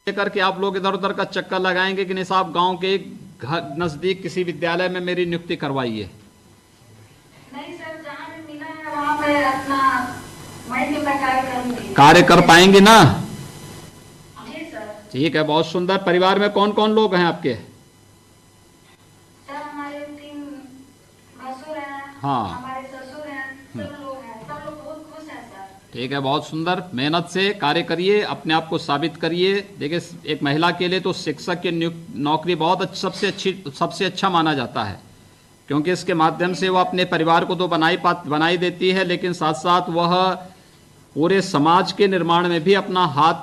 लेकर के आप लोग इधर उधर का चक्कर लगाएंगे कि नहीं साहब गांव के घर नजदीक किसी विद्यालय में मेरी नियुक्ति करवाइए? नहीं सर, जहाँ भी मिला है वहाँ पे अपना मैं भी कार्य करूंगी। कार्य कर पाएंगे ना? जी सर। ठीक है, बहुत सुंदर। परिवार में कौन कौन लोग हैं आपके? सर हमारे 3 भसुर हैं, हाँ। हमारे ससुर हैं, सब लोग हैं, सब लोग बहुत खुश हैं सर। ठीक है, बहुत सुंदर। मेहनत से कार्य करिए, अपने आप को साबित करिए। देखिए, एक महिला के लिए तो शिक्षक की नौकरी बहुत सबसे अच्छा माना जाता है, क्योंकि इसके माध्यम से वह अपने परिवार को तो बनाई देती है, लेकिन साथ साथ वह पूरे समाज के निर्माण में भी अपना हाथ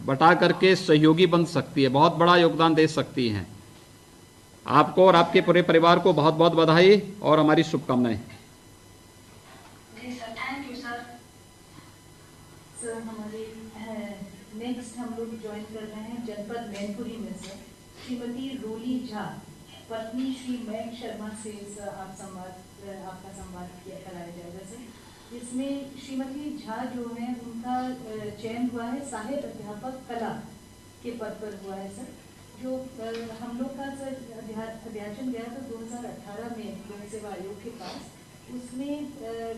बटा करके सहयोगी बन सकती है, बहुत बड़ा योगदान दे सकती हैं। आपको और आपके पूरे परिवार को बहुत बहुत बधाई और हमारी शुभकामनाएं। जी sir, thank you sir. Sir हमारे नेक्स्ट हम लोग ज्वाइन कर रहे हैं जनपद मैनपुरी में सर श्रीमती रोली झा, पत्नी श्री मयंक शर्मा से आपका संवाद कराया जाएगा सर। इसमें श्रीमती झा जो है उनका चयन हुआ है सहायक अध्यापक कला के पद पर हुआ है सर। जो हम लोग का सर अध्याचन गया था 2018 में लोक सेवा आयोग के पास, उसमें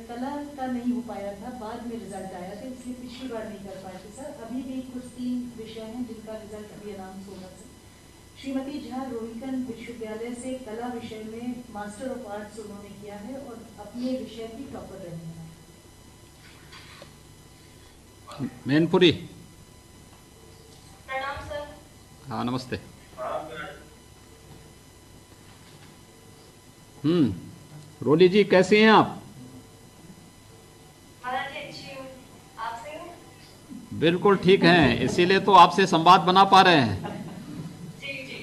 कला का नहीं हो पाया था, बाद में रिजल्ट आया था, इसलिए पिछली बार नहीं कर पाए थे सर। अभी भी कुछ 3 विषय हैं जिनका रिजल्ट अभी अनाउंस होगा सर। श्रीमती झा रोहिकन विश्वविद्यालय से कला विषय में मास्टर ऑफ आर्ट्स उन्होंने किया है और अपने विषय की टॉपर रही हैं। मैनपुरी। प्रणाम सर। हाँ, नमस्ते। रोली जी, कैसी हैं आप? महाराज जी अच्छी हूँ, आप सही हो? बिल्कुल ठीक हैं, इसीलिए तो आपसे संवाद बना पा रहे हैं। जी जी।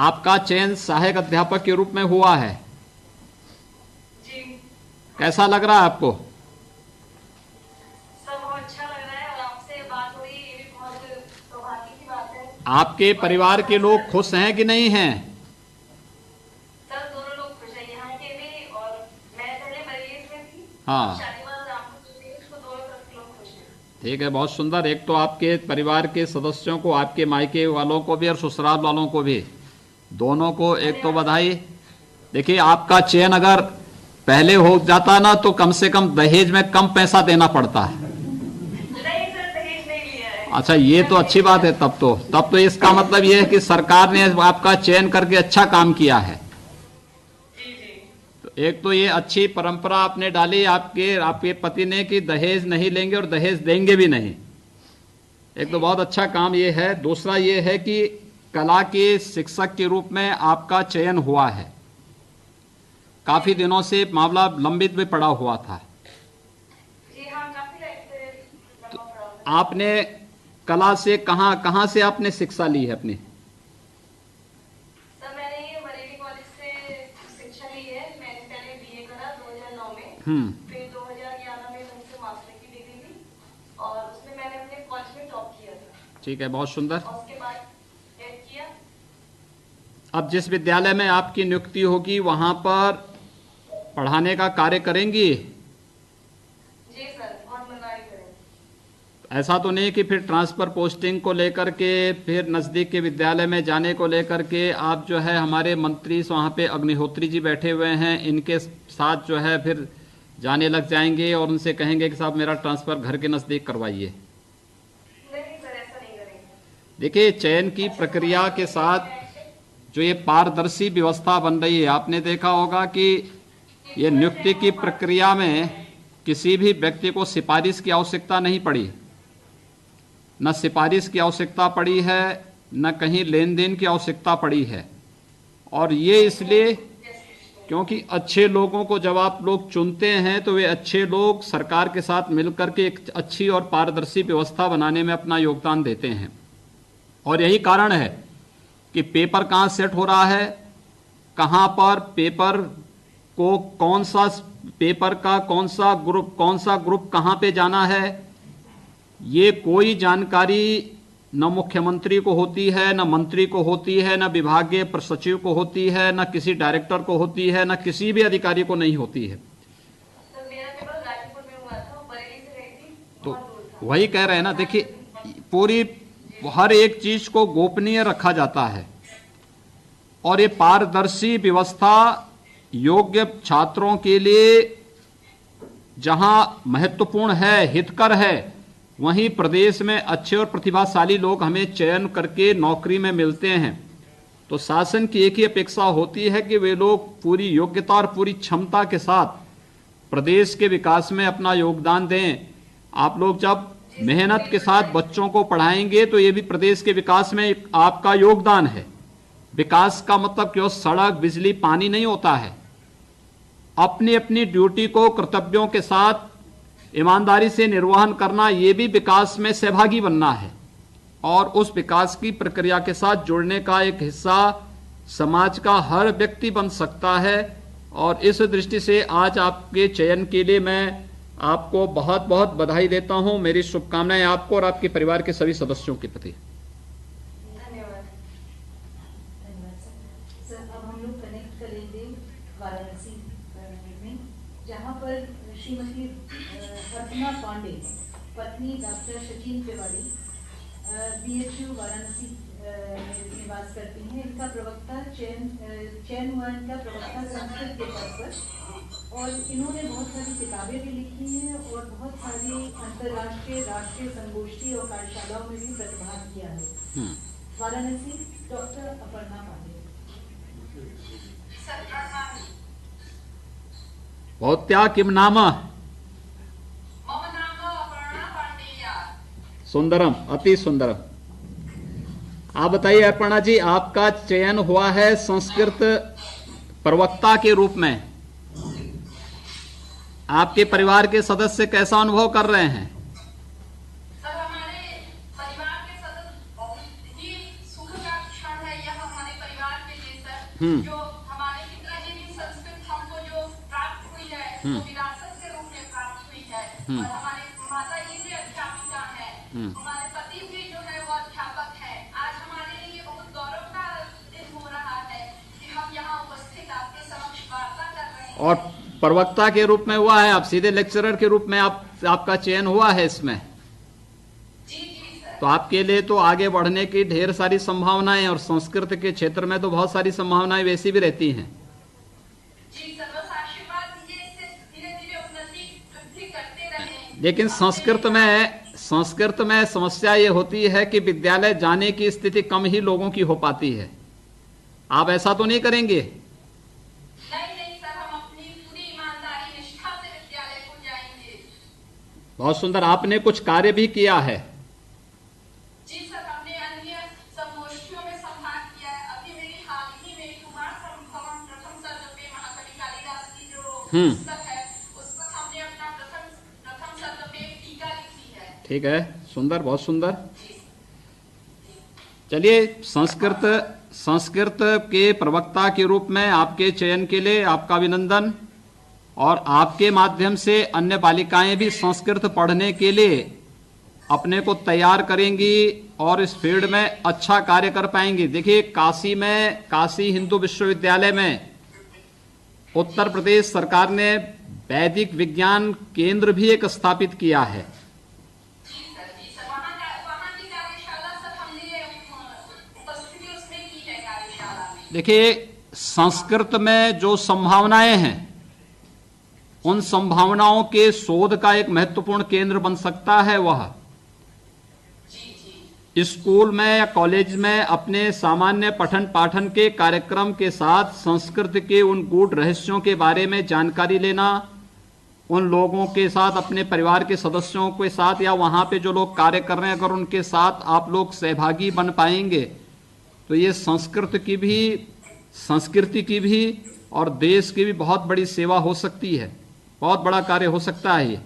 आपका चयन सहायक अध्यापक के रूप में हुआ है, जी कैसा लग रहा है आपको? सब बहुत अच्छा लग रहा है और आपसे बात हुई, ये भी बहुत सौभाग्य की बात है। आपके परिवार के लोग खुश हैं कि नहीं हैं? सर दोनों लोग खुश हैं, यहाँ के भी और मैं पहले मरीज में थी। हाँ। शालीमार रामपुर से उसको दोनों तरफ के लोग खुश हैं। ठीक है, बहुत सुंदर। एक तो आपके परिवार के सदस्यों को, आपके मायके वालों को भी और ससुराल वालों को भी, दोनों को एक तो बधाई। देखिए, आपका चयन अगर पहले हो जाता ना तो कम से कम दहेज में कम पैसा देना पड़ता है। नहीं सर, दहेज नहीं लिया है। अच्छा, ये तो अच्छी बात है। तब तो इसका मतलब ये है कि सरकार ने आपका चयन करके अच्छा काम किया है। जी जी। तो एक तो ये अच्छी परंपरा आपने डाली आपके पति ने कि दहेज नहीं लेंगे और दहेज देंगे भी नहीं। एक तो बहुत अच्छा काम ये है। दूसरा ये है कि कला के शिक्षक के रूप में आपका चयन हुआ है। काफी दिनों से मामला लंबित भी पड़ा हुआ था। जी हाँ, काफी टाइम से लंबा पड़ा हुआ है। आपने कला से कहाँ से आपने शिक्षा ली है अपनी? सर मैंने ये बरेली कॉलेज से शिक्षा ली है। मैंने पहले बीए करा 2009 में, फिर 2011 में मुझसे मास्टर की डिग्री ली और उसमें मैंने अपने कॉलेज में टॉप किया था। ठीक है, बहुत सुंदर। और उसके बाद एड किया। अब जिस विद्यालय में आपकी नियुक्ति होगी वहां पर पढ़ाने का कार्य करेंगी? जी सर, बहुत मनमानी करें। ऐसा तो नहीं कि फिर ट्रांसफर पोस्टिंग को लेकर के, फिर नज़दीक के विद्यालय में जाने को लेकर के आप जो है, हमारे मंत्री वहाँ पे अग्निहोत्री जी बैठे हुए हैं, इनके साथ जो है फिर जाने लग जाएंगे और उनसे कहेंगे कि साहब मेरा ट्रांसफ़र घर के नज़दीक करवाइए? नहीं सर, ऐसा नहीं करेंगे। देखिए, चयन की प्रक्रिया के साथ जो ये पारदर्शी व्यवस्था बन रही है, आपने देखा होगा कि ये नियुक्ति की प्रक्रिया में किसी भी व्यक्ति को सिफारिश की आवश्यकता नहीं पड़ी, न सिफारिश की आवश्यकता पड़ी है, न कहीं लेन देन की आवश्यकता पड़ी है। और ये इसलिए क्योंकि अच्छे लोगों को जब आप लोग चुनते हैं तो वे अच्छे लोग सरकार के साथ मिलकर के एक अच्छी और पारदर्शी व्यवस्था बनाने में अपना योगदान देते हैं। और यही कारण है कि पेपर कहाँ सेट हो रहा है, कहाँ पर पेपर को कौन सा ग्रुप कहाँ पे जाना है, ये कोई जानकारी न मुख्यमंत्री को होती है, न मंत्री को होती है, न विभागीय सचिव को होती है, न किसी डायरेक्टर को होती है, न किसी भी अधिकारी को नहीं होती है। सर मेरा पेपर गाजीपुर में हुआ था, बरेली से गई थी, तो बहुत दूर था। वही कह रहे हैं ना। देखिए, पूरी वो हर एक चीज को गोपनीय रखा जाता है और ये पारदर्शी व्यवस्था योग्य छात्रों के लिए जहां महत्वपूर्ण है, हितकर है, वहीं प्रदेश में अच्छे और प्रतिभाशाली लोग हमें चयन करके नौकरी में मिलते हैं। तो शासन की एक ही अपेक्षा होती है कि वे लोग पूरी योग्यता और पूरी क्षमता के साथ प्रदेश के विकास में अपना योगदान दें। आप लोग जब मेहनत के साथ बच्चों को पढ़ाएंगे तो ये भी प्रदेश के विकास में आपका योगदान है। विकास का मतलब केवल सड़क, बिजली, पानी नहीं होता है। अपनी अपनी ड्यूटी को कर्तव्यों के साथ ईमानदारी से निर्वहन करना, ये भी विकास में सहभागी बनना है और उस विकास की प्रक्रिया के साथ जुड़ने का एक हिस्सा समाज का हर व्यक्ति बन सकता है। और इस दृष्टि से आज आपके चयन के लिए मैं आपको बहुत बहुत बधाई देता हूं। मेरी शुभकामनाएं आपको और आपके परिवार के सभी सदस्यों के प्रति। धन्यवाद। धन्यवाद सर। अब हम लोग कनेक्ट करेंगे वाराणसी में, जहाँ पर श्रीमती अर्चना पांडे, पत्नी डॉक्टर सचिन तिवारी, BHU वाराणसी में निवास करती हैं। इनका प्रवक्ता चयन हुआ इनका प्रवक्ता संस्कृत के पद पर, और इन्होंने बहुत सारी किताबें भी लिखी हैं और बहुत सारी अंतर्राष्ट्रीय, राष्ट्रीय संगोष्ठी और कार्यशालाओं में भी प्रतिभाग किया है। वाराणसी, डॉक्टर अपर्णा पांडे। भवत्या किम नाम? सुंदरम, अति सुंदरम। आप बताइए अर्पणा जी, आपका चयन हुआ है संस्कृत प्रवक्ता के रूप में। आपके परिवार के सदस्य कैसा अनुभव कर रहे हैं? सर, हमारे परिवार के सदस्य बहुत ही सुख का क्षण है यह हमारे परिवार के लिए सर। जो हमारे पिताजी की संस्कृत हमको जो प्राप्त हुई है वो विरासत के रूप में प्राप्त हुई है। और हमारे माता जी भी अध्यापिका है, हमारे पति भी जो है वो अध्यापक है। आज हमारे लिए बहुत गौरव का दिन हो रहा है कि हम यहाँ उपस्थित आपके समक्ष वार्ता कर रहे हैं। और प्रवक्ता के रूप में हुआ है, आप सीधे लेक्चरर के रूप में आपका चयन हुआ है इसमें। जी जी सर। तो आपके लिए तो आगे बढ़ने की ढेर सारी संभावनाएं, और संस्कृत के क्षेत्र में तो बहुत सारी संभावनाएं वैसी भी रहती हैं। जी सर, बस आशीर्वाद दीजिए, इससे धीरे-धीरे उन्नति वृद्धि करते रहें। लेकिन संस्कृत में समस्या ये होती है कि विद्यालय जाने की स्थिति कम ही लोगों की हो पाती है। आप ऐसा तो नहीं करेंगे? नहीं सर, हम अपनी पूरी ईमानदारी, निष्ठा से विद्यालय को जाएंगे। बहुत सुंदर। आपने कुछ कार्य भी किया है। जी सर, हमने अन्य संगोष्ठियों में संभाग किया है। अभी मेरी हाल ही में कुमार संभवम प्रथम सर्ग पे महाकवि कालिदास की जो पुस्तक है, उस पर हमने अपना प्रथम सर्ग पे एक टीका लिखी है। ठीक है, सुंदर, बहुत सुंदर। चलिए, संस्कृत के प्रवक्ता के रूप में आपके चयन के लिए आपका अभिनंदन, और आपके माध्यम से अन्य बालिकाएं भी संस्कृत पढ़ने के लिए अपने को तैयार करेंगी और इस फील्ड में अच्छा कार्य कर पाएंगी। देखिए, काशी हिंदू विश्वविद्यालय में उत्तर प्रदेश सरकार ने वैदिक विज्ञान केंद्र भी एक स्थापित किया है। जी सर, वहाँ की कार्यशाला सर हमने उपस्थिति उसमें की है कार्यशाला में। देखिए, संस्कृत में जो संभावनाएं हैं, उन संभावनाओं के शोध का एक महत्वपूर्ण केंद्र बन सकता है वह स्कूल में या कॉलेज में अपने सामान्य पठन पाठन के कार्यक्रम के साथ संस्कृत के उन गूढ़ रहस्यों के बारे में जानकारी लेना, उन लोगों के साथ, अपने परिवार के सदस्यों के साथ या वहाँ पे जो लोग कार्य कर रहे हैं, अगर उनके साथ आप लोग सहभागी बन पाएंगे तो ये संस्कृति की भी और देश की भी बहुत बड़ी सेवा हो सकती है, बहुत बड़ा कार्य हो सकता है ये।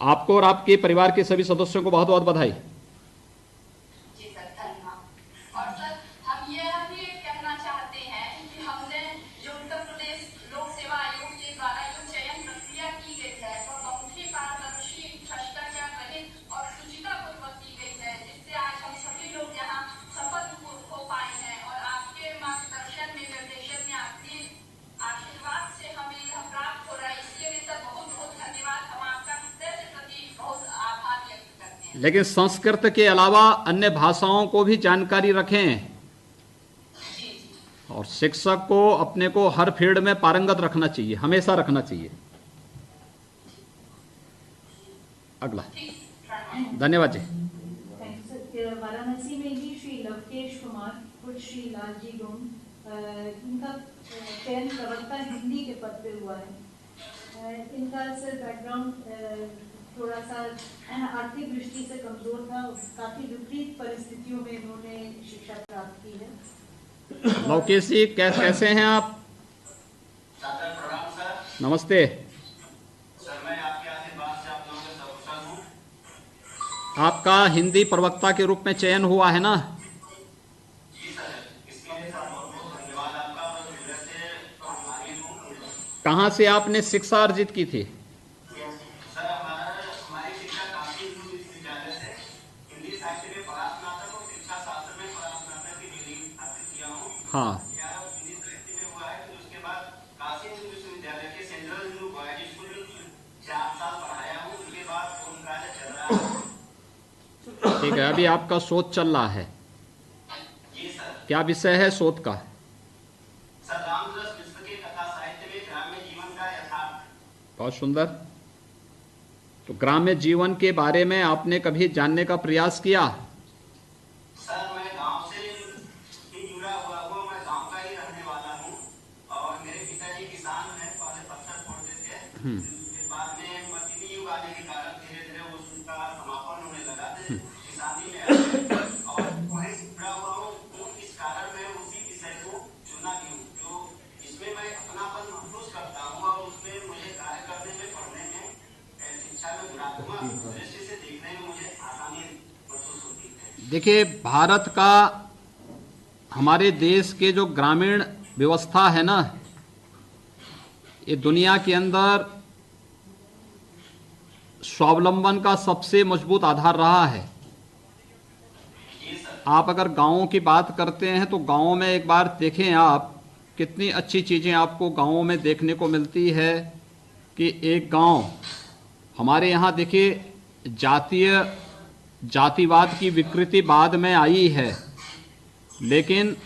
आपको और आपके परिवार के सभी सदस्यों को बहुत बहुत बधाई। जी सर, धन्यवाद। और सर, हम यह भी कहना चाहते हैं कि हमने जो उत्तर प्रदेश लोक सेवा आयोग के द्वारा जो चयन प्रक्रिया की गई है वो बहुत ही पारदर्शी, भ्रष्टाचार रहित और शुचितापूर्वक की गई है, जिससे आज हम सभी लोग यहाँ सफल हो पाए हैं। और आपके मार्गदर्शन में, निर्देशन में, आपके आशीर्वाद से हमें यह प्राप्त हो रहा है। इसके लिए सर बहुत बहुत धन्यवाद। हम आपका हृदय से प्रति बहुत आभार व्यक्त करते हैं। लेकिन संस्कृत के अलावा अन्य भाषाओं को भी जानकारी रखें और शिक्षक को अपने को हर फील्ड में पारंगत रखना चाहिए, हमेशा रखना चाहिए। अगला, धन्यवाद जी। वाराणसी में ही श्री लवकेश कुमार कुछ श्री लालजी गोम इनका चयन प्रवक्ता हिंदी के पद पे हुआ है। इनका सर बैकग्राउंड थोड़ा सा आर्थिक दृष्टि से कमजोर था, काफी विपरीत परिस्थितियों में इन्होंने शिक्षा प्राप्त की है। लवकेश जी कैसे हैं आप? नमस्ते सर, मैं आपके आशीर्वाद से आप लोगों के सकुशल हूँ। आपका हिंदी प्रवक्ता के रूप में चयन हुआ है ना? जी सर, इसके लिए सर बहुत बहुत धन्यवाद आपका। और हृदय से आभारी हूँ। कहाँ से आपने शिक्षा अर्जित की थी? सर, हमारी शिक्षा काशी हिंदू विश्वविद्यालय से हिंदी साहित्य में परास्नातक और शिक्षा शास्त्र में परास्नातक की डिग्री हासिल किया हूँ। हाँ, यह हिंदी साहित्य में हुआ है। फिर उसके बाद काशी हिंदू विश्वविद्यालय के सेंट्रल हिंदू बॉयज स्कूल में 4 साल पढ़ाया हूँ। उसके बाद उन कार्य चल रहा है। ठीक है। अभी आपका शोध चल रहा है, जी सर। क्या विषय है शोध का? सर, रामरस विश्व के कथा साहित्य में ग्राम्य जीवन का यथार्थ। बहुत सुंदर। तो ग्राम्य जीवन के बारे में आपने कभी जानने का प्रयास किया? सर, मैं गांव से ही जुड़ा हुआ हूँ। मैं गांव का ही रहने वाला हूँ। और मेरे पिताजी किसान हैं, पहले पत्थर फोड़ते थे। फिर बाद में मशीनी युग आने के कारण धीरे धीरे उसका समापन होने लगा। किसानी में आ गए और वहीं से जुड़ा हुआ हूँ। इस कारण मैं उसी विषय को चुना भी हूँ, जो इसमें मैं अपनापन महसूस करता हूँ और उसमें मुझे कार्य करने में, पढ़ने में, शिक्षा में गुणात्मक दृष्टि से देखने में मुझे आसानी महसूस होती है। देखिए, भारत का, हमारे देश के जो ग्रामीण व्यवस्था है ना, ये दुनिया के अंदर स्वावलंबन का सबसे मजबूत आधार रहा है। आप अगर गांवों की बात करते हैं तो गांवों में एक बार देखें आप, कितनी अच्छी चीज़ें आपको गांवों में देखने को मिलती है कि एक गांव, हमारे यहाँ देखिए जातिवाद की विकृति बाद में आई है, लेकिन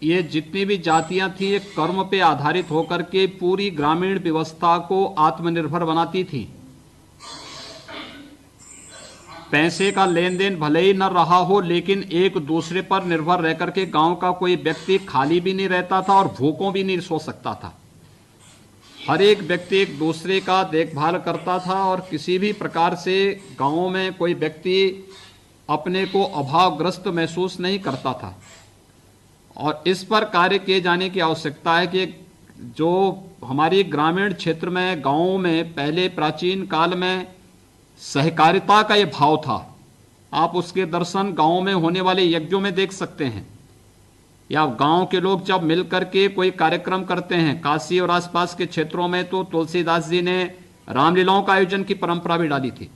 ये जितनी भी जातियां थी ये कर्म पे आधारित होकर के पूरी ग्रामीण व्यवस्था को आत्मनिर्भर बनाती थी। पैसे का लेन देन भले ही न रहा हो, लेकिन एक दूसरे पर निर्भर रह करके गांव का कोई व्यक्ति खाली भी नहीं रहता था और भूखों भी नहीं सो सकता था। हर एक व्यक्ति एक दूसरे का देखभाल करता था और किसी भी प्रकार से गांवों में कोई व्यक्ति अपने को अभावग्रस्त महसूस नहीं करता था। और इस पर कार्य किए जाने की आवश्यकता है कि जो हमारी ग्रामीण क्षेत्र में, गांवों में पहले प्राचीन काल में सहकारिता का ये भाव था। आप उसके दर्शन गांवों में होने वाले यज्ञों में देख सकते हैं, या गांव के लोग जब मिल करके कोई कार्यक्रम करते हैं। काशी और आसपास के क्षेत्रों में तो तुलसीदास जी ने रामलीलाओं का आयोजन की परंपरा भी डाली थी।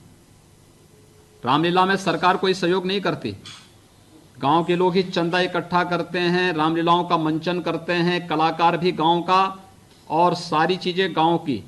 रामलीला में सरकार कोई सहयोग नहीं करती, गांव के लोग ही चंदा इकट्ठा करते हैं, रामलीलाओं का मंचन करते हैं, कलाकार भी गांव का, और सारी चीजें गांव की,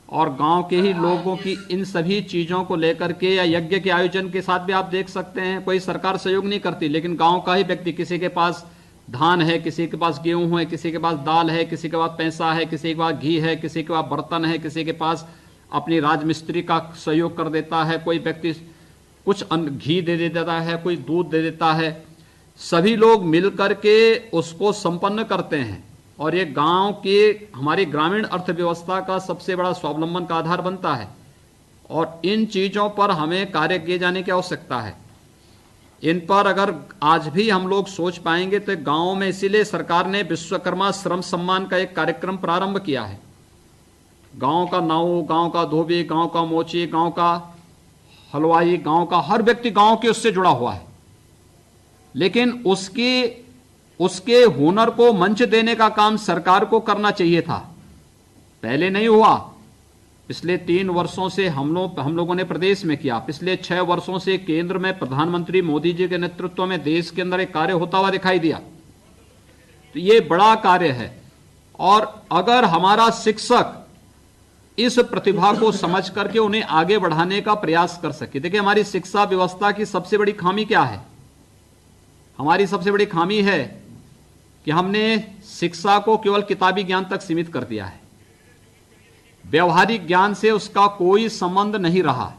और गांव के ही लोगों की इन सभी चीजों को लेकर के, या यज्ञ के आयोजन के साथ भी आप देख सकते हैं कोई सरकार सहयोग नहीं करती, लेकिन गांव का ही व्यक्ति, किसी के पास धान है, किसी के पास गेहूं है, किसी के पास दाल है, किसी के पास पैसा है, किसी के पास घी है, किसी के पास बर्तन है, किसी के पास अपनी राजमिस्त्री का सहयोग कर देता है, कोई व्यक्ति कुछ घी दे देता है, कोई दूध दे देता है। सभी लोग मिल करके उसको संपन्न करते हैं, और ये गांव के, हमारी ग्रामीण अर्थव्यवस्था का सबसे बड़ा स्वावलंबन का आधार बनता है। और इन चीज़ों पर हमें कार्य किए जाने की आवश्यकता है। इन पर अगर आज भी हम लोग सोच पाएंगे तो गांव में, इसीलिए सरकार ने विश्वकर्मा श्रम सम्मान का एक कार्यक्रम प्रारंभ किया है। गांव का नाऊ, गांव का धोबी, गांव का मोची, गांव का हलवाई, गांव का हर व्यक्ति गांव के उससे जुड़ा हुआ है, लेकिन उसके हुनर को मंच देने का काम सरकार को करना चाहिए था, पहले नहीं हुआ। पिछले 3 वर्षों से हम लोगों ने प्रदेश में किया, पिछले 6 वर्षों से केंद्र में प्रधानमंत्री मोदी जी के नेतृत्व में देश के अंदर एक कार्य होता हुआ दिखाई दिया। तो ये बड़ा कार्य है। और अगर हमारा शिक्षक इस प्रतिभा को समझ करके उन्हें आगे बढ़ाने का प्रयास कर सके। देखिए, हमारी शिक्षा व्यवस्था की सबसे बड़ी खामी क्या है? हमारी सबसे बड़ी खामी है कि हमने शिक्षा को केवल किताबी ज्ञान तक सीमित कर दिया है। व्यवहारिक ज्ञान से उसका कोई संबंध नहीं रहा,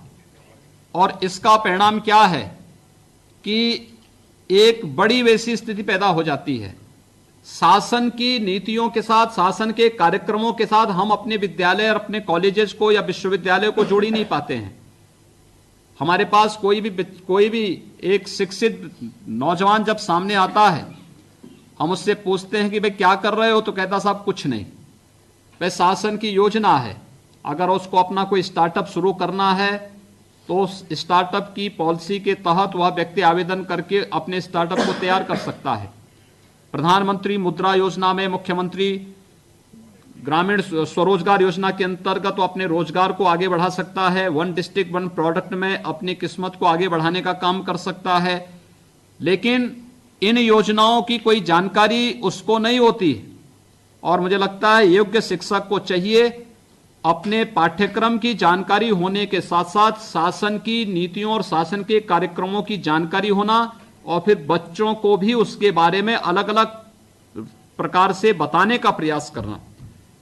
और इसका परिणाम क्या है कि एक बड़ी वैसी स्थिति पैदा हो जाती है। शासन की नीतियों के साथ, शासन के कार्यक्रमों के साथ हम अपने विद्यालय और अपने कॉलेजेस को या विश्वविद्यालय को जोड़ ही नहीं पाते हैं। हमारे पास कोई भी एक शिक्षित नौजवान जब सामने आता है, हम उससे पूछते हैं कि भाई क्या कर रहे हो, तो कहता साहब कुछ नहीं। वह शासन की योजना है, अगर उसको अपना कोई स्टार्टअप शुरू करना है तो उस स्टार्टअप की पॉलिसी के तहत वह व्यक्ति आवेदन करके अपने स्टार्टअप को तैयार कर सकता है। प्रधानमंत्री मुद्रा योजना में मुख्यमंत्री ग्रामीण स्वरोजगार योजना के अंतर्गत वो अपने रोजगार को आगे बढ़ा सकता है। वन डिस्ट्रिक्ट वन प्रोडक्ट में अपनी किस्मत को आगे बढ़ाने का काम कर सकता है। लेकिन इन योजनाओं की कोई जानकारी उसको नहीं होती, और मुझे लगता है योग्य शिक्षक को चाहिए अपने पाठ्यक्रम की जानकारी होने के साथ साथ शासन की नीतियों और शासन के कार्यक्रमों की जानकारी होना, और फिर बच्चों को भी उसके बारे में अलग अलग प्रकार से बताने का प्रयास करना।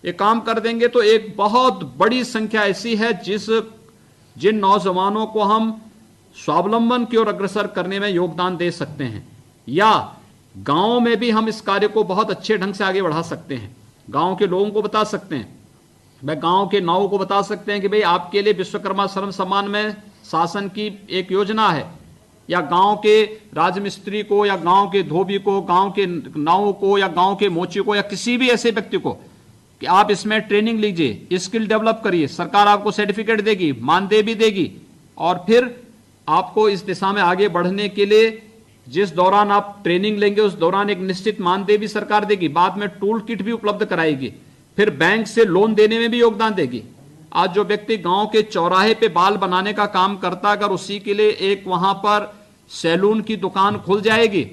ये काम कर देंगे तो एक बहुत बड़ी संख्या ऐसी है जिन नौजवानों को हम स्वावलंबन की ओर अग्रसर करने में योगदान दे सकते हैं, या गांव में भी हम इस कार्य को बहुत अच्छे ढंग से आगे बढ़ा सकते हैं। गांव के लोगों को बता सकते हैं, मैं गांव के नाव को बता सकते हैं कि भाई आपके लिए विश्वकर्मा श्रम सम्मान में शासन की एक योजना है, या गांव के राजमिस्त्री को, या गांव के धोबी को, गांव के नाव को, या गांव के मोची को, या किसी भी ऐसे व्यक्ति को कि आप इसमें ट्रेनिंग लीजिए, स्किल डेवलप करिए, सरकार आपको सर्टिफिकेट देगी, मानदेय भी देगी, और फिर आपको इस दिशा में आगे बढ़ने के लिए जिस दौरान आप ट्रेनिंग लेंगे उस दौरान एक निश्चित मानदेय भी सरकार देगी, बाद में टूल किट भी उपलब्ध कराएगी, फिर बैंक से लोन देने में भी योगदान देगी। आज जो व्यक्ति गांव के चौराहे पे बाल बनाने का काम करता, अगर उसी के लिए एक वहां पर सैलून की दुकान खुल जाएगी,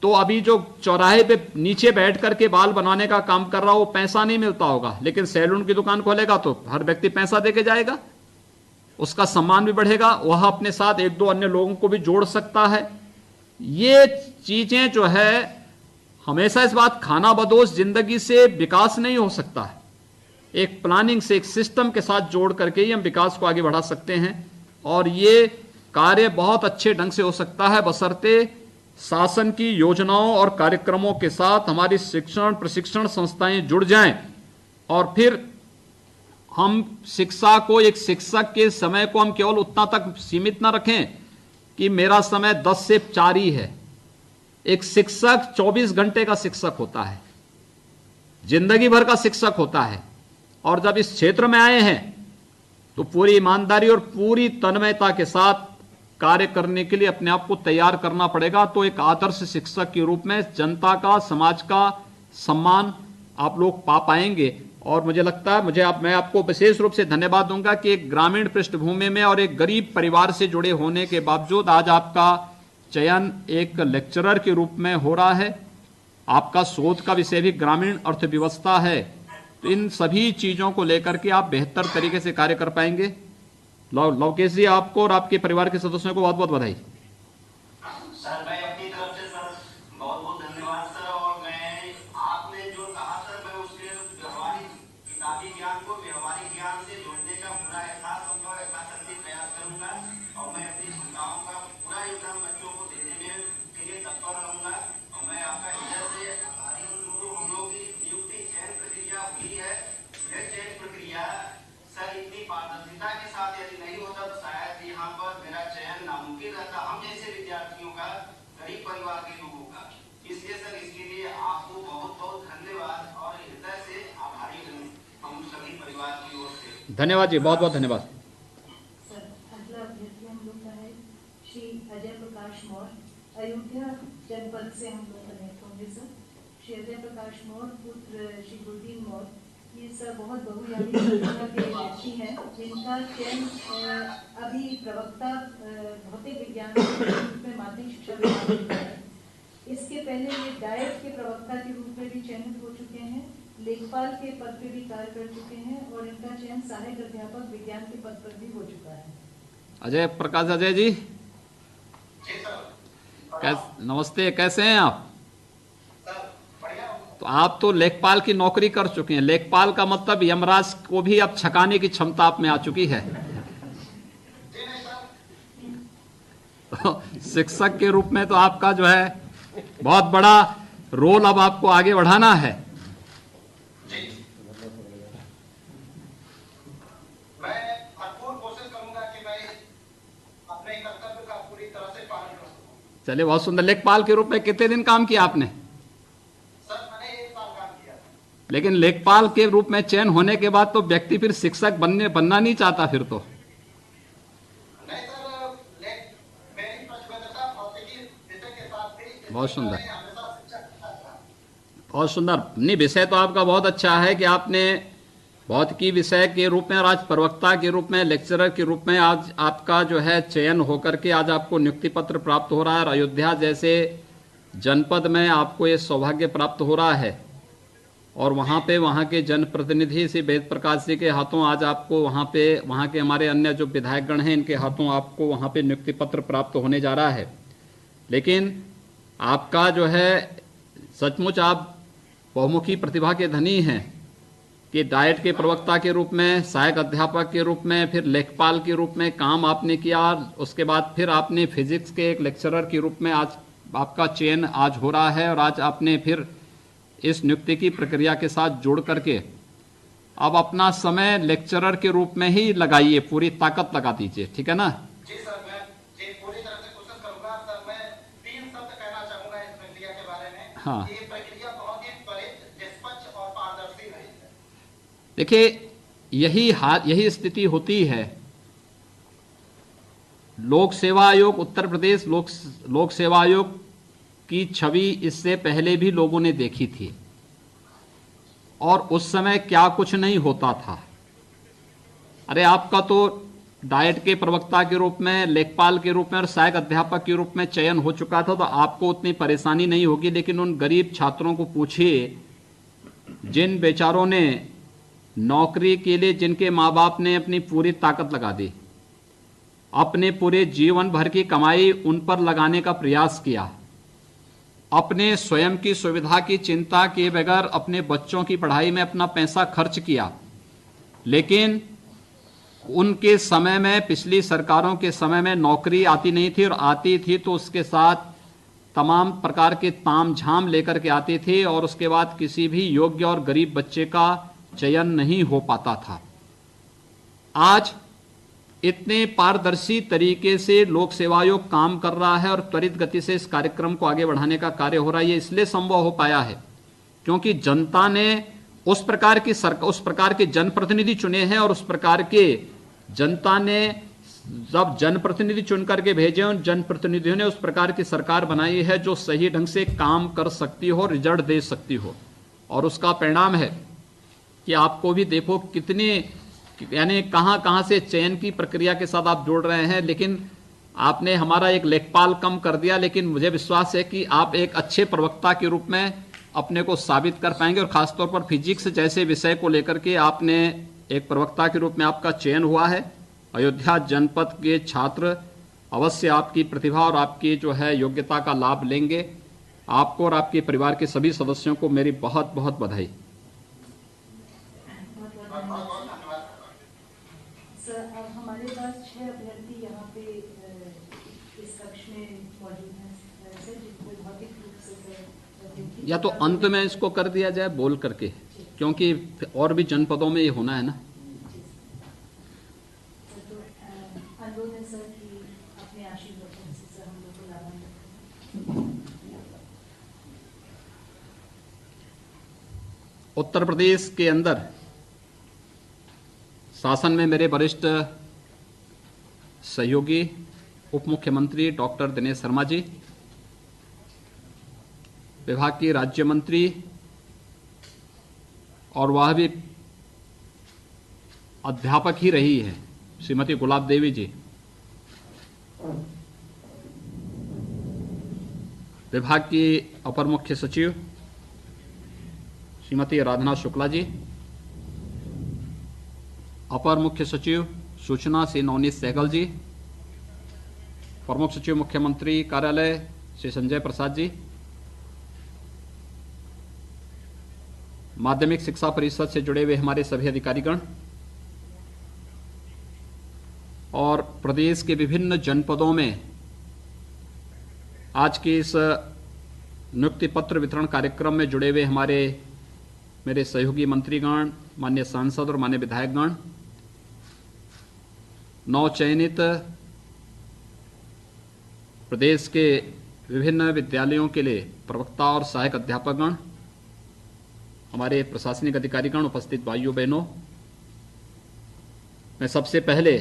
तो अभी जो चौराहे पे नीचे बैठ करके बाल बनाने का काम कर रहा हो, वो पैसा नहीं मिलता होगा, लेकिन सैलून की दुकान खोलेगा तो हर व्यक्ति पैसा देके जाएगा, उसका सम्मान भी बढ़ेगा, वह अपने साथ एक दो अन्य लोगों को भी जोड़ सकता है। ये चीजें जो है, हमेशा इस बात खाना बदोश जिंदगी से विकास नहीं हो सकता है। एक प्लानिंग से, एक सिस्टम के साथ जोड़ करके ही हम विकास को आगे बढ़ा सकते हैं, और ये कार्य बहुत अच्छे ढंग से हो सकता है बशर्ते शासन की योजनाओं और कार्यक्रमों के साथ हमारी शिक्षण प्रशिक्षण संस्थाएं जुड़ जाएं, और फिर हम शिक्षा को, एक शिक्षक के समय को हम केवल उतना तक सीमित ना रखें कि मेरा समय 10 से 4 ही है। एक शिक्षक 24 घंटे का शिक्षक होता है, जिंदगी भर का शिक्षक होता है, और जब इस क्षेत्र में आए हैं तो पूरी ईमानदारी और पूरी तन्मयता के साथ कार्य करने के लिए अपने आप को तैयार करना पड़ेगा। तो एक आदर्श शिक्षक के रूप में जनता का, समाज का सम्मान आप लोग पा पाएंगे। और मुझे लगता है, मैं आपको विशेष रूप से धन्यवाद दूंगा कि एक ग्रामीण पृष्ठभूमि में और एक गरीब परिवार से जुड़े होने के बावजूद आज आपका चयन एक लेक्चरर के रूप में हो रहा है। आपका शोध का विषय भी ग्रामीण अर्थव्यवस्था है, तो इन सभी चीजों को लेकर के आप बेहतर तरीके से कार्य कर पाएंगे। लवकेश जी, आपको और आपके परिवार के सदस्यों को बहुत बहुत बधाई। सर, मैं अपनी तरफ से सर बहुत बहुत धन्यवाद सर। और मैं आपने जो कहा सर, मैं उसके व्यवहारिक किताबी ज्ञान को व्यवहारिक ज्ञान से जोड़ने का पूरा यथासंभव यथाशक्ति प्रयास करूंगा, और मैं अपनी क्षमताओं का पूरा योगदान बच्चों को देने में के लिए तत्पर रहूंगा। और मैं आपका हृदय से आभारी हूँ। जो हम लोग की नियुक्ति चयन प्रक्रिया हुई है, यह चयन प्रक्रिया सर इतनी पारदर्शिता के साथ यदि नहीं होता तो शायद यहाँ पर मेरा चयन नामुमकिन रहता, हम जैसे विद्यार्थियों का, गरीब परिवार के लोगों का। इसलिए सर, इसके लिए आपको बहुत बहुत धन्यवाद और हृदय से आभारी हूँ हम सभी परिवार की ओर से। धन्यवाद जी, बहुत बहुत धन्यवाद। सर, अगला अभ्यर्थी हम लोग का है श्री अजय प्रकाश मौर्य, अयोध्या जनपद से हम लोग कनेक्ट होंगे। सर, श्री अजय प्रकाश मौर्य पुत्र श्री गुरदीन मौर्य, ये सर बहुत बहुयानी प्रतिभा के व्यक्ति हैं, जिनका चयन अभी प्रवक्ता भौतिक विज्ञान के रूप में माध्यमिक शिक्षा विभाग में है। इसके पहले ये डायट के प्रवक्ता के रूप में भी चयनित हो चुके हैं, लेखपाल के पद पे भी कार्य कर चुके हैं और इनका चयन सहायक अध्यापक विज्ञान के पद पर भी हो चुका है। अजय प्रकाश, अजय जी जी सर। नमस्ते, कैसे हैं आप? सर बढ़िया हूँ। तो आप तो लेखपाल की नौकरी कर चुके हैं। लेखपाल का मतलब यमराज को भी अब छकाने की क्षमता आप में आ चुकी है। जी नहीं सर। तो शिक्षक के रूप में तो आपका जो है बहुत बड़ा रोल अब आपको आगे बढ़ाना है। जी मैं भरपूर कोशिश करूंगा कि मैं अपने कर्तव्य का पूरी तरह से पालन कर सकूं। चलिए, बहुत सुंदर। लेखपाल के रूप में कितने दिन काम किया आपने? सर मैंने 1 साल काम किया था। लेकिन लेखपाल के रूप में चयन होने के बाद तो व्यक्ति फिर शिक्षक बनना नहीं चाहता फिर तो। नहीं सर, मेरी प्रतिबद्धता भौतिकी विषय के साथ थी। बहुत सुंदर। मैं हमेशा शिक्षक था। बहुत सुंदर। नहीं, विषय तो आपका बहुत अच्छा है कि आपने भौतिकी विषय के रूप में और आज प्रवक्ता के रूप में, लेक्चरर के रूप में आज आपका जो है चयन होकर के आज आपको नियुक्ति पत्र प्राप्त हो रहा है और अयोध्या जैसे जनपद में आपको ये सौभाग्य प्राप्त हो रहा है। और वहाँ पे वहाँ के जनप्रतिनिधि श्री वेद प्रकाश जी के हाथों आज आपको वहाँ पे, वहाँ के हमारे अन्य जो विधायकगण हैं इनके हाथों आपको वहाँ पे नियुक्ति पत्र प्राप्त होने जा रहा है। लेकिन आपका जो है सचमुच आप बहुमुखी प्रतिभा के धनी हैं कि डाइट के प्रवक्ता के रूप में, सहायक अध्यापक के रूप में, फिर लेखपाल के रूप में काम आपने किया। उसके बाद फिर आपने फिजिक्स के एक लेक्चरर के रूप में आज आपका चयन आज हो रहा है और आज आपने फिर इस नियुक्ति की प्रक्रिया के साथ जोड़ करके अब अपना समय लेक्चरर के रूप में ही लगाइए, पूरी ताकत लगा दीजिए, ठीक है ना? जी सर, मैं जी पूरी तरह से कोशिश करूंगा। सर मैं 3 शब्द कहना चाहूंगा इस प्रक्रिया के बारे में। हाँ। ये प्रक्रिया बहुत ही त्वरित, निष्पक्ष और पारदर्शी रही है। देखिए, यही स्थिति होती है। लोक सेवा आयोग, उत्तर प्रदेश लोक सेवा आयोग की छवि इससे पहले भी लोगों ने देखी थी और उस समय क्या कुछ नहीं होता था। अरे आपका तो डाइट के प्रवक्ता के रूप में, लेखपाल के रूप में और सहायक अध्यापक के रूप में चयन हो चुका था, तो आपको उतनी परेशानी नहीं होगी। लेकिन उन गरीब छात्रों को पूछिए जिन बेचारों ने नौकरी के लिए, जिनके माँ बाप ने अपनी पूरी ताकत लगा दी, अपने पूरे जीवन भर की कमाई उन पर लगाने का प्रयास किया, अपने स्वयं की सुविधा की चिंता किए बगैर अपने बच्चों की पढ़ाई में अपना पैसा खर्च किया, लेकिन उनके समय में, पिछली सरकारों के समय में नौकरी आती नहीं थी और आती थी तो उसके साथ तमाम प्रकार के ताम झाम लेकर के आती थी और उसके बाद किसी भी योग्य और गरीब बच्चे का चयन नहीं हो पाता था। आज इतने पारदर्शी तरीके से लोक सेवा आयोग काम कर रहा है और त्वरित गति से इस कार्यक्रम को आगे बढ़ाने का कार्य हो रहा है। ये इसलिए संभव हो पाया है क्योंकि जनता ने उस प्रकार के जनप्रतिनिधि चुने हैं और उस प्रकार के जनता ने जब जनप्रतिनिधि चुन करके भेजे, उन जनप्रतिनिधियों ने उस प्रकार की सरकार बनाई है जो सही ढंग से काम कर सकती हो, रिजल्ट दे सकती हो। और उसका परिणाम है कि आपको भी देखो कितने, यानी कहां से चयन की प्रक्रिया के साथ आप जोड़ रहे हैं। लेकिन आपने हमारा एक लेखपाल कम कर दिया, लेकिन मुझे विश्वास है कि आप एक अच्छे प्रवक्ता के रूप में अपने को साबित कर पाएंगे और खासतौर पर फिजिक्स जैसे विषय को लेकर के आपने एक प्रवक्ता के रूप में आपका चयन हुआ है। अयोध्या जनपद के छात्र अवश्य आपकी प्रतिभा और आपकी जो है योग्यता का लाभ लेंगे। आपको और आपके परिवार के सभी सदस्यों को मेरी बहुत बहुत बधाई। सर, अब हमारे पास 6 अभ्यर्थी यहाँ पे इस कक्ष में मौजूद हैं सर, जिनको भौतिक रूप से या तो अंत में इसको कर दिया जाए बोल करके, क्योंकि और भी जनपदों में ये होना है ना। तो अनुरोध है सर कि अपने आशीर्वाद से सर हम लोग को लाभान्वित करें। उत्तर प्रदेश के अंदर शासन में मेरे वरिष्ठ सहयोगी उप मुख्यमंत्री डॉक्टर दिनेश शर्मा जी, विभाग की राज्य मंत्री और वह भी अध्यापक ही रही है श्रीमती गुलाब देवी जी, विभाग की अपर मुख्य सचिव श्रीमती आराधना शुक्ला जी। अपर मुख्य सचिव सूचना श्री नवनीत सहगल जी। प्रमुख सचिव मुख्यमंत्री कार्यालय श्री संजय प्रसाद जी। माध्यमिक शिक्षा परिषद से जुड़े हुए हमारे सभी अधिकारीगण और प्रदेश के विभिन्न जनपदों में आज के इस नियुक्ति पत्र वितरण कार्यक्रम में जुड़े हुए हमारे मेरे सहयोगी मंत्रीगण, माननीय सांसद और माननीय विधायकगण, नवचयनित प्रदेश के विभिन्न विद्यालयों के लिए प्रवक्ता और सहायक अध्यापकगण, हमारे प्रशासनिक अधिकारीगण, उपस्थित भाइयों बहनों, मैं सबसे पहले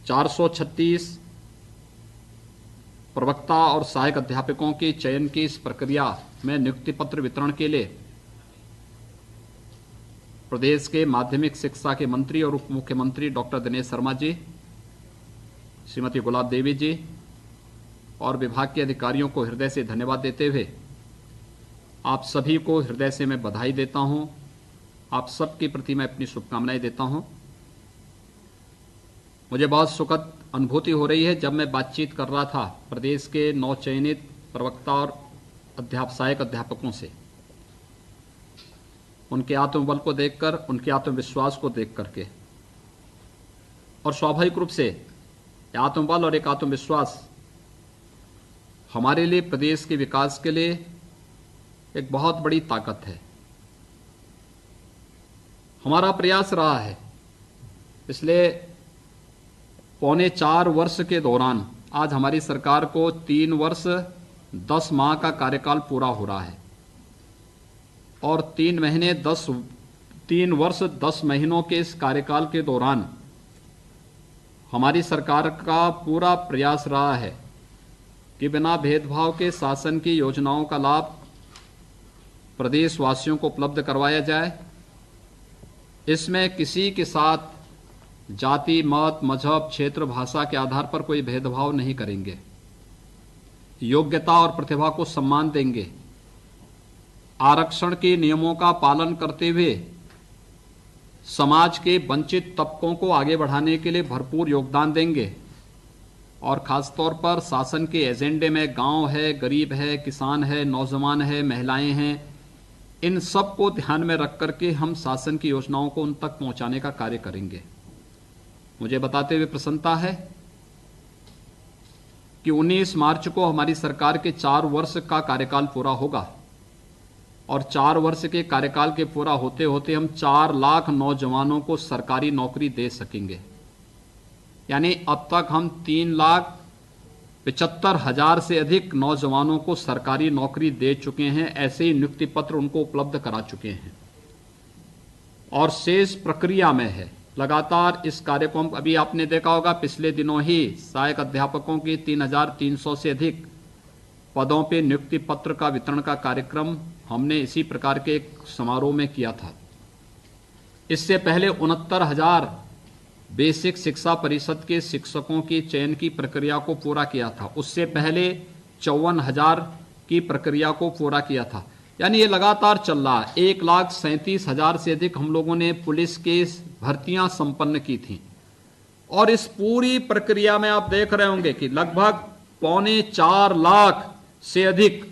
436 प्रवक्ता और सहायक अध्यापकों के चयन की इस प्रक्रिया में नियुक्ति पत्र वितरण के लिए प्रदेश के माध्यमिक शिक्षा के मंत्री और उप मुख्यमंत्री डॉक्टर दिनेश शर्मा जी, श्रीमती गुलाब देवी जी और विभाग के अधिकारियों को हृदय से धन्यवाद देते हुए आप सभी को हृदय से मैं बधाई देता हूं। आप सबके प्रति मैं अपनी शुभकामनाएं देता हूं। मुझे बहुत सुखद अनुभूति हो रही है जब मैं बातचीत कर रहा था प्रदेश के नवचयनित प्रवक्ता और सहायक अध्यापकों से, उनके आत्मबल को देखकर, उनके आत्मविश्वास को देख करके, और स्वाभाविक रूप से आत्मबल और एक आत्मविश्वास हमारे लिए, प्रदेश के विकास के लिए एक बहुत बड़ी ताकत है। हमारा प्रयास रहा है, इसलिए 3.25 वर्ष के दौरान आज हमारी सरकार को 3 वर्ष 10 माह का कार्यकाल पूरा हो रहा है और 3 वर्ष 10 महीनों के इस कार्यकाल के दौरान हमारी सरकार का पूरा प्रयास रहा है कि बिना भेदभाव के शासन की योजनाओं का लाभ प्रदेशवासियों को उपलब्ध करवाया जाए। इसमें किसी के साथ जाति, मत, मजहब, क्षेत्र, भाषा के आधार पर कोई भेदभाव नहीं करेंगे। योग्यता और प्रतिभा को सम्मान देंगे। आरक्षण के नियमों का पालन करते हुए समाज के वंचित तबकों को आगे बढ़ाने के लिए भरपूर योगदान देंगे और खासतौर पर शासन के एजेंडे में गांव है, गरीब है, किसान है, नौजवान है, महिलाएं हैं, इन सब को ध्यान में रख करके हम शासन की योजनाओं को उन तक पहुंचाने का कार्य करेंगे। मुझे बताते हुए प्रसन्नता है कि 19 मार्च को हमारी सरकार के 4 वर्ष का कार्यकाल पूरा होगा और 4 वर्ष के कार्यकाल के पूरा होते होते हम 4 लाख नौजवानों को सरकारी नौकरी दे सकेंगे। यानी अब तक हम 3,75,000 से अधिक नौजवानों को सरकारी नौकरी दे चुके हैं। ऐसे ही नियुक्ति पत्र उनको उपलब्ध करा चुके हैं और शेष प्रक्रिया में है। लगातार इस कार्य को अभी आपने देखा होगा, पिछले दिनों ही सहायक अध्यापकों की 3,300 से अधिक पदों पे नियुक्ति पत्र का वितरण का कार्यक्रम हमने इसी प्रकार के एक समारोह में किया था। इससे पहले 69,000 बेसिक शिक्षा परिषद के शिक्षकों की चयन की प्रक्रिया को पूरा किया था। उससे पहले 54,000 की प्रक्रिया को पूरा किया था। यानी ये लगातार चल रहा है। 1,37,000 से अधिक हम लोगों ने पुलिस के भर्तियां संपन्न की थी और इस पूरी प्रक्रिया में आप देख रहे होंगे कि लगभग 3.25 लाख से अधिक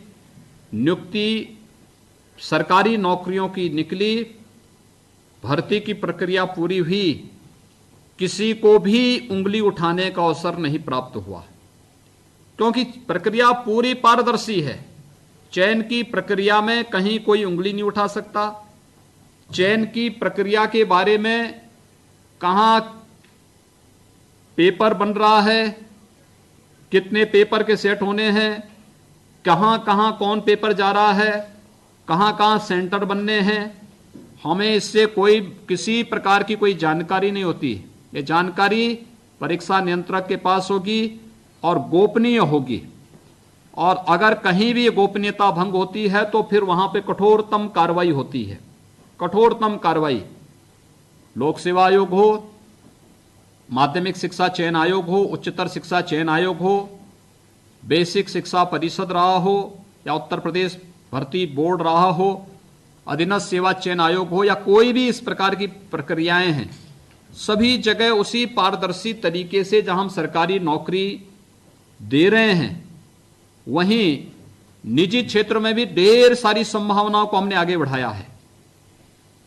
नियुक्ति सरकारी नौकरियों की निकली। भर्ती की प्रक्रिया पूरी हुई, किसी को भी उंगली उठाने का अवसर नहीं प्राप्त हुआ क्योंकि प्रक्रिया पूरी पारदर्शी है। चयन की प्रक्रिया में कहीं कोई उंगली नहीं उठा सकता। चयन की प्रक्रिया के बारे में कहां पेपर बन रहा है, कितने पेपर के सेट होने हैं, कहां कहां कौन पेपर जा रहा है, कहां कहां सेंटर बनने हैं, हमें इससे कोई किसी प्रकार की कोई जानकारी नहीं होती। ये जानकारी परीक्षा नियंत्रक के पास होगी और गोपनीय होगी और अगर कहीं भी गोपनीयता भंग होती है तो फिर वहां पे कठोरतम कार्रवाई होती है। कठोरतम कार्रवाई लोक सेवा आयोग हो, माध्यमिक शिक्षा चयन आयोग हो, उच्चतर शिक्षा चयन आयोग हो, बेसिक शिक्षा परिषद रहा हो या उत्तर प्रदेश भर्ती बोर्ड रहा हो, अधीनस्थ सेवा चयन आयोग हो या कोई भी इस प्रकार की प्रक्रियाएं हैं, सभी जगह उसी पारदर्शी तरीके से जहां हम सरकारी नौकरी दे रहे हैं, वहीं निजी क्षेत्र में भी ढेर सारी संभावनाओं को हमने आगे बढ़ाया है।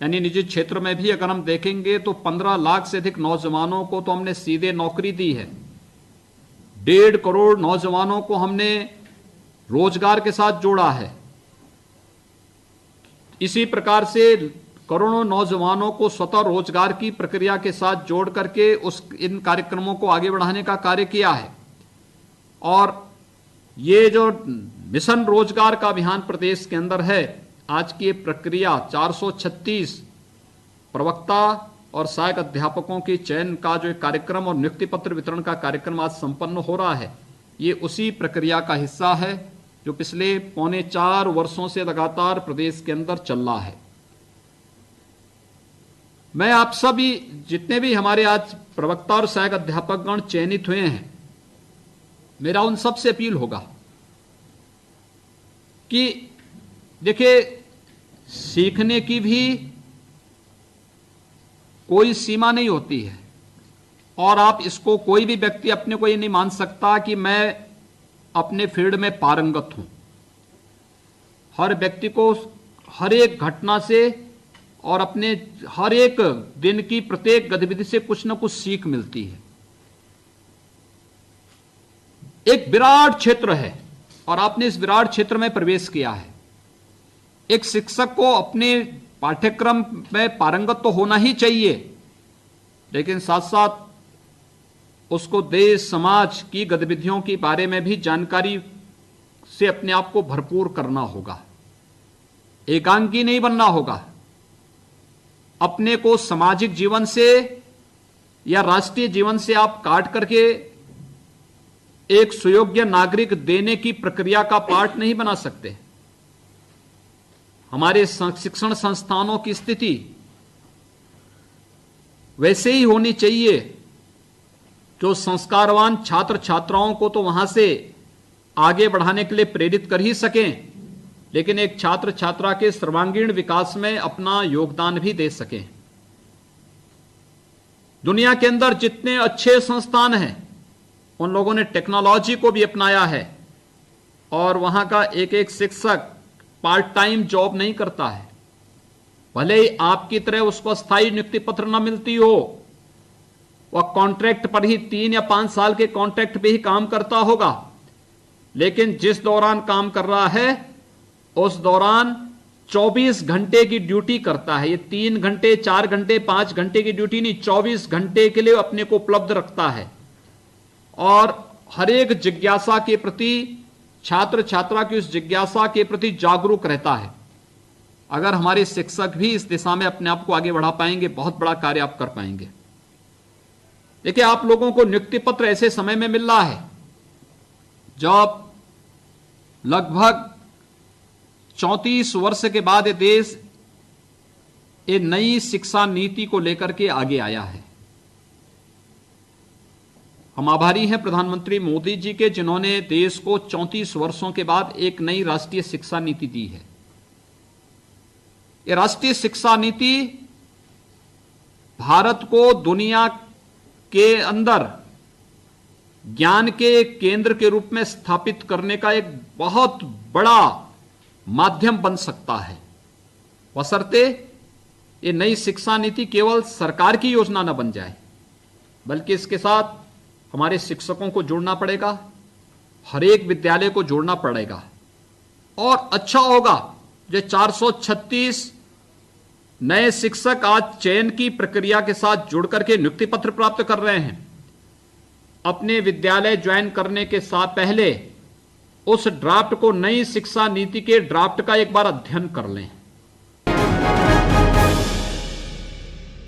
यानी निजी क्षेत्र में भी अगर हम देखेंगे तो 15 लाख से अधिक नौजवानों को तो हमने सीधे नौकरी दी है, 1.5 करोड़ नौजवानों को हमने रोजगार के साथ जोड़ा है। इसी प्रकार से करोड़ों नौजवानों को स्वतः रोजगार की प्रक्रिया के साथ जोड़ करके इन कार्यक्रमों को आगे बढ़ाने का कार्य किया है। और ये जो मिशन रोजगार का अभियान प्रदेश के अंदर है, आज की ये प्रक्रिया 436 प्रवक्ता और सहायक अध्यापकों के चयन का जो एक कार्यक्रम और नियुक्ति पत्र वितरण का कार्यक्रम आज संपन्न हो रहा है, ये उसी प्रक्रिया का हिस्सा है जो पिछले 3.25 वर्षों से लगातार प्रदेश के अंदर चल रहा है। मैं आप सभी जितने भी हमारे आज प्रवक्ता और सहायक अध्यापकगण चयनित हुए हैं, मेरा उन सब से अपील होगा कि देखिए, सीखने की भी कोई सीमा नहीं होती है और आप इसको कोई भी व्यक्ति अपने को ये नहीं मान सकता कि मैं अपने फील्ड में पारंगत हूं। हर व्यक्ति को हर एक घटना से और अपने हर एक दिन की प्रत्येक गतिविधि से कुछ न कुछ सीख मिलती है। एक विराट क्षेत्र है और आपने इस विराट क्षेत्र में प्रवेश किया है। एक शिक्षक को अपने पाठ्यक्रम में पारंगत तो होना ही चाहिए, लेकिन साथ साथ उसको देश समाज की गतिविधियों के बारे में भी जानकारी से अपने आप को भरपूर करना होगा। एकांकी नहीं बनना होगा। अपने को सामाजिक जीवन से या राष्ट्रीय जीवन से आप काट करके एक सुयोग्य नागरिक देने की प्रक्रिया का पार्ट नहीं बना सकते। हमारे शिक्षण संस्थानों की स्थिति वैसे ही होनी चाहिए जो संस्कारवान छात्र छात्राओं को तो वहां से आगे बढ़ाने के लिए प्रेरित कर ही सकें, लेकिन एक छात्र छात्रा के सर्वांगीण विकास में अपना योगदान भी दे सकें। दुनिया के अंदर जितने अच्छे संस्थान हैं, उन लोगों ने टेक्नोलॉजी को भी अपनाया है और वहां का एक एक शिक्षक पार्ट टाइम जॉब नहीं करता है। भले ही आपकी तरह उसको स्थायी नियुक्ति पत्र न मिलती हो, वह कॉन्ट्रैक्ट पर ही 3 या 5 साल के कॉन्ट्रैक्ट पे ही काम करता होगा, लेकिन जिस दौरान काम कर रहा है उस दौरान 24 घंटे की ड्यूटी करता है। ये 3 घंटे 4 घंटे 5 घंटे की ड्यूटी नहीं, 24 घंटे के लिए अपने को उपलब्ध रखता है और हर एक जिज्ञासा के प्रति, छात्र छात्रा की उस जिज्ञासा के प्रति जागरूक रहता है। अगर हमारे शिक्षक भी इस दिशा में अपने आप को आगे बढ़ा पाएंगे, बहुत बड़ा कार्य आप कर पाएंगे। देखिए, आप लोगों को नियुक्ति पत्र ऐसे समय में मिल रहा है जब लगभग 34 वर्ष के बाद ये देश एक नई शिक्षा नीति को लेकर के आगे आया है। हम आभारी हैं प्रधानमंत्री मोदी जी के, जिन्होंने देश को 34 वर्षों के बाद एक नई राष्ट्रीय शिक्षा नीति दी है। यह राष्ट्रीय शिक्षा नीति भारत को दुनिया के अंदर ज्ञान के केंद्र के रूप में स्थापित करने का एक बहुत बड़ा माध्यम बन सकता है, बशर्ते ये नई शिक्षा नीति केवल सरकार की योजना न बन जाए, बल्कि इसके साथ हमारे शिक्षकों को जोड़ना पड़ेगा, हर एक विद्यालय को जोड़ना पड़ेगा। और अच्छा होगा जो 436 नए शिक्षक आज चयन की प्रक्रिया के साथ जुड़ करके नियुक्ति पत्र प्राप्त कर रहे हैं, अपने विद्यालय ज्वाइन करने के साथ पहले उस ड्राफ्ट को, नई शिक्षा नीति के ड्राफ्ट का एक बार अध्ययन कर लें।